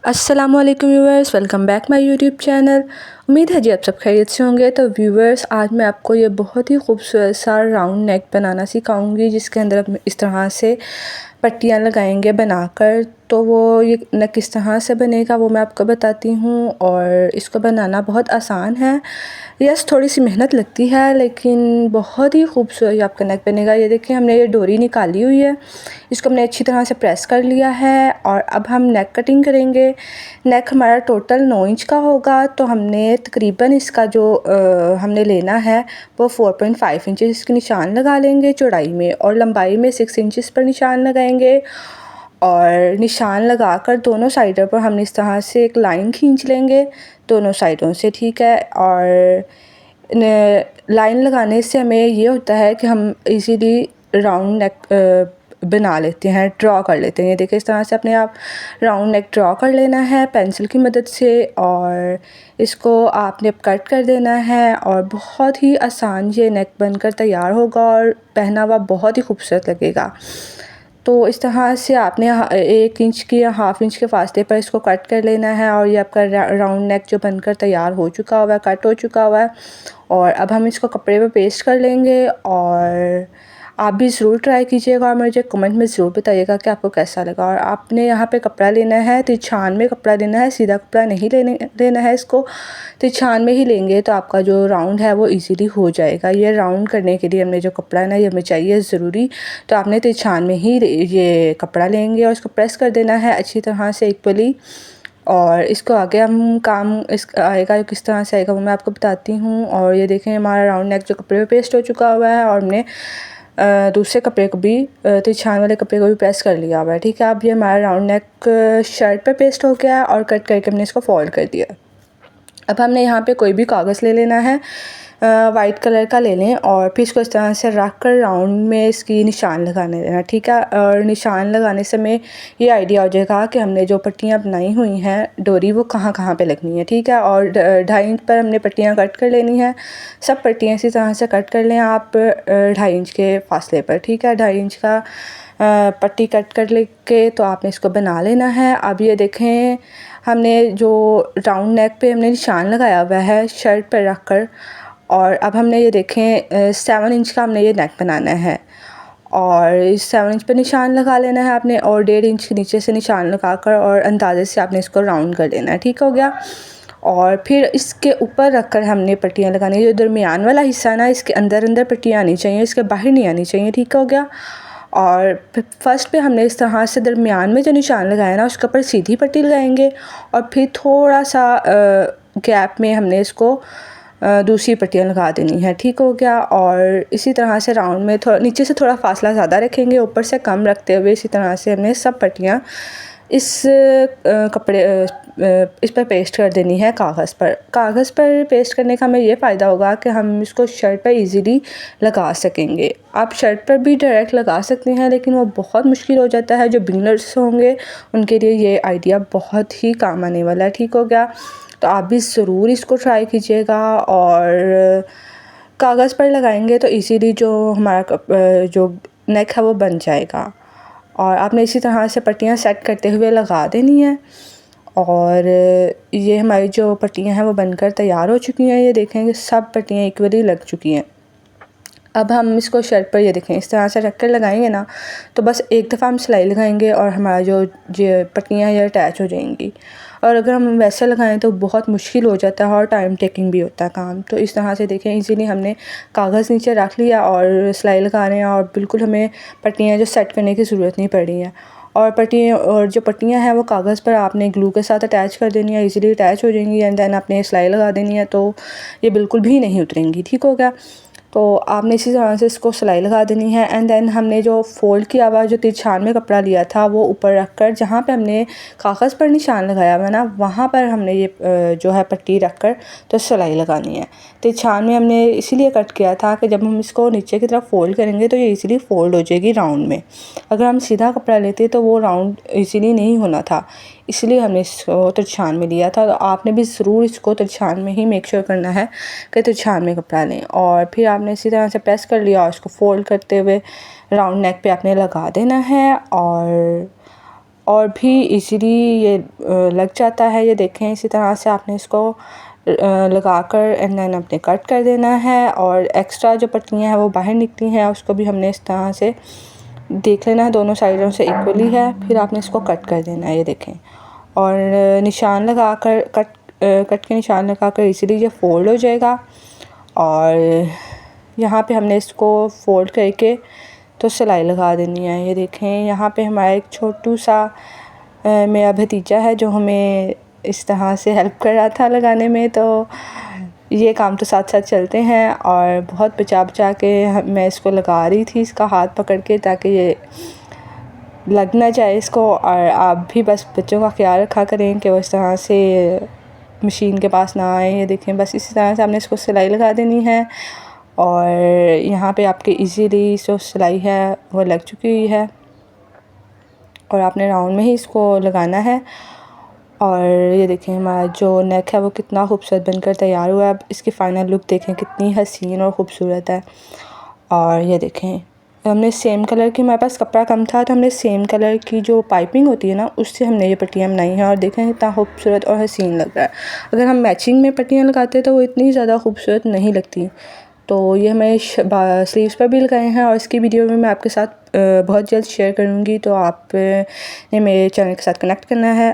अस्सलामुअलैकुम viewers, welcome back my YouTube channel. उम्मीद है जी आप सब खैरियत से होंगे। तो व्यूवर्स, आज मैं आपको ये बहुत ही खूबसूरत सा राउंड नेक बनाना सिखाऊंगी, जिसके अंदर आप इस तरह से पट्टियाँ लगाएंगे बनाकर। तो वो ये नेक किस तरह से बनेगा वो मैं आपको बताती हूँ, और इसको बनाना बहुत आसान है। यस, थोड़ी सी मेहनत लगती है, लेकिन बहुत ही खूबसूरत आपका नेक बनेगा। ये देखिए, हमने ये डोरी निकाली हुई है, इसको हमने अच्छी तरह से प्रेस कर लिया है। और अब हम नेक कटिंग करेंगे। नेक हमारा टोटल 9 इंच का होगा, तो हमने तकरीबन इसका जो हमने लेना है वो 4.5 इंचज़ के निशान लगा लेंगे चौड़ाई में, और लंबाई में 6 इंचज़ पर निशान लगाएंगे। और निशान लगाकर दोनों साइडों पर हम इस तरह से एक लाइन खींच लेंगे दोनों साइडों से, ठीक है। और लाइन लगाने से हमें ये होता है कि हम इजीली राउंड नेक बना लेते हैं, ड्रॉ कर लेते हैं। ये देखिए, इस तरह से अपने आप राउंड नेक ड्रॉ कर लेना है पेंसिल की मदद से, और इसको आपने कट कर देना है। और बहुत ही आसान ये नेक बनकर तैयार होगा, और पहना हुआ बहुत ही खूबसूरत लगेगा। तो इस तरह से आपने 1 इंच की या हाफ़ इंच के फासले पर इसको कट कर लेना है। और ये आपका राउंड नेक जो बनकर तैयार हो चुका हुआ है, कट हो चुका हुआ है। और अब हम इसको कपड़े पे पेस्ट कर लेंगे। और आप भी ज़रूर ट्राई कीजिएगा और मुझे कमेंट में ज़रूर बताइएगा कि आपको कैसा लगा। और आपने यहाँ पे कपड़ा लेना है, तिरछान में कपड़ा लेना है, सीधा कपड़ा नहीं लेना है। इसको तिरछान में ही लेंगे तो आपका जो राउंड है वो इजीली हो जाएगा। ये राउंड करने के लिए हमने जो कपड़ा है ना, ये हमें चाहिए ज़रूरी। तो आपने तिरछान में ही ये कपड़ा लेंगे और इसको प्रेस कर देना है अच्छी तरह से इक्वली। और इसको आगे हम काम इस आएगा किस तरह से आएगा वो मैं आपको बताती हूँ। और ये देखें, हमारा राउंड नेक जो कपड़े पे पेस्ट हो चुका हुआ है, और हमने दूसरे कपड़े को भी तिरछान वाले कपड़े को भी प्रेस कर लिया हुआ है, ठीक है। अब ये हमारा राउंड नेक शर्ट पे पेस्ट हो गया, और कट करके हमने इसको फोल्ड कर दिया। अब हमने यहाँ पे कोई भी कागज़ ले लेना है, वाइट कलर का ले लें, और फिर इसको इस तरह से रख कर राउंड में इसकी निशान लगाने देना, ठीक है। और निशान लगाने से हमें ये आइडिया हो जाएगा कि हमने जो पट्टियाँ बनाई हुई हैं डोरी वो कहाँ कहाँ पे लगनी है, ठीक है। और 2.5 इंच पर हमने पट्टियाँ कट कर लेनी है। सब पट्टियाँ इसी तरह से कट कर लें आप 2.5 इंच के फासले पर, ठीक है। 2.5 इंच का पट्टी कट कर लेके तो आपने इसको बना लेना है। अब ये देखें, हमने जो राउंड नेक पे हमने निशान लगाया हुआ है शर्ट पर रख कर, और अब हमने ये देखें 7 इंच का हमने ये नेक बनाना है। और इस 7 इंच पे निशान लगा लेना है आपने, और 1.5 इंच के नीचे से निशान लगाकर और अंदाजे से आपने इसको राउंड कर लेना है, ठीक हो गया। और फिर इसके ऊपर रख कर हमने पट्टियाँ लगानी है। जो दरमियान वाला हिस्सा ना, इसके अंदर अंदर पट्टियाँ आनी चाहिए, इसके बाहर नहीं आनी चाहिए, ठीक हो गया। और फर्स्ट पे हमने इस तरह से दरमियान में जो निशान लगाया ना, उसके ऊपर सीधी पट्टी लगाएंगे, और फिर थोड़ा सा गैप में हमने इसको दूसरी पट्टियाँ लगा देनी है, ठीक हो गया। और इसी तरह से राउंड में थोड़ा नीचे से थोड़ा फासला ज़्यादा रखेंगे, ऊपर से कम रखते हुए इसी तरह से हमने सब पट्टियाँ इस इस पर पेस्ट कर देनी है कागज़ पर। कागज़ पर पेस्ट करने का हमें ये फ़ायदा होगा कि हम इसको शर्ट पर इजीली लगा सकेंगे। आप शर्ट पर भी डायरेक्ट लगा सकते हैं, लेकिन वो बहुत मुश्किल हो जाता है। जो बिगनर्स होंगे उनके लिए ये आइडिया बहुत ही काम आने वाला है, ठीक हो गया। तो आप भी ज़रूर इसको ट्राई कीजिएगा। और कागज़ पर लगाएंगे तो इजीली जो हमारा जो नेक है वो बन जाएगा। और आपने इसी तरह से पट्टियाँ सेट करते हुए लगा देनी है। और ये हमारी जो पट्टियाँ हैं वो बनकर तैयार हो चुकी हैं। ये देखेंगे सब पट्टियाँ इक्वली लग चुकी हैं। अब हम इसको शर्ट पर ये देखें इस तरह से रख कर लगाएंगे ना, तो बस एक दफ़ा हम सिलाई लगाएंगे और हमारा जो पट्टियाँ ये अटैच हो जाएंगी। और अगर हम वैसे लगाएं तो बहुत मुश्किल हो जाता है और टाइम टेकिंग भी होता है काम। तो इस तरह से देखें, इजीली हमने कागज़ नीचे रख लिया और सिलाई लगा रहे हैं, और बिल्कुल हमें पट्टियाँ जो सेट करने की ज़रूरत नहीं पड़ रही है। और जो पट्टियाँ हैं वो कागज़ पर आपने ग्लू के साथ अटैच कर देनी है, इजीली अटैच हो जाएंगी। एंड देन आपने सिलाई लगा देनी है, तो ये बिल्कुल भी नहीं उतरेंगी, ठीक हो गया। तो आपने इसी तरह से इसको सिलाई लगा देनी है। एंड देन हमने जो फ़ोल्ड किया हुआ जो तिरछान में कपड़ा लिया था वो ऊपर रख कर, जहाँ पे हमने कागज़ पर निशान लगाया हुआ ना, वहाँ पर हमने ये जो है पट्टी रख कर तो सिलाई लगानी है। तिरछान में हमने इसीलिए कट किया था कि जब हम इसको नीचे की तरफ फ़ोल्ड करेंगे तो ये इजीली फ़ोल्ड हो जाएगी राउंड में। अगर हम सीधा कपड़ा लेते तो वो राउंड इजीली नहीं होना था, इसलिए हमने इसको तिरछान में लिया था। तो आपने भी ज़रूर इसको तिरछान में ही मेक श्योर करना है कि तिरछान में कपड़ा लें। और फिर आपने इसी तरह से प्रेस कर लिया और इसको फोल्ड करते हुए राउंड नेक पे आपने लगा देना है। और भी इजीली ये लग जाता है। ये देखें, इसी तरह से आपने इसको लगाकर एंड देन अपने कट कर देना है। और एक्स्ट्रा जो पट्टियाँ हैं वो बाहर निकली हैं, उसको भी हमने इस तरह से देख लेना है, दोनों साइडों से इक्वली है। फिर आपने इसको कट कर देना है, ये देखें। और निशान लगाकर कट के निशान लगाकर इजीली ये फ़ोल्ड हो जाएगा। और यहाँ पे हमने इसको फ़ोल्ड करके तो सिलाई लगा देनी है। ये देखें, यहाँ पे हमारा एक छोटू सा मेरा भतीजा है जो हमें इस तरह से हेल्प कर रहा था लगाने में। तो ये काम तो साथ साथ चलते हैं और बहुत बचा बचा के मैं इसको लगा रही थी, इसका हाथ पकड़ के, ताकि ये लग ना जाए इसको। और आप भी बस बच्चों का ख्याल रखा करें कि वो इस तरह से मशीन के पास ना आए। ये देखें, बस इसी तरह से हमने इसको सिलाई लगा देनी है। और यहाँ पे आपके इजीली जो सिलाई है वो लग चुकी हुई है और आपने राउंड में ही इसको लगाना है। और ये देखें, हमारा जो नेक है वो कितना खूबसूरत बनकर तैयार हुआ है। अब इसकी फ़ाइनल लुक देखें, कितनी हसीन और ख़ूबसूरत है। और ये देखें, हमने सेम कलर की, हमारे पास कपड़ा कम था तो हमने सेम कलर की जो पाइपिंग होती है ना, उससे हमने ये पट्टियाँ बनाई हैं। और देखें कितना खूबसूरत और हसीन लग रहा है। अगर हम मैचिंग में पट्टियाँ लगाते तो वो इतनी ज़्यादा खूबसूरत नहीं लगती। तो ये हमें स्लीव्स पर भी लगाए हैं और इसकी वीडियो में मैं आपके साथ बहुत जल्द शेयर करूँगी। तो आप ने मेरे चैनल के साथ कनेक्ट करना है।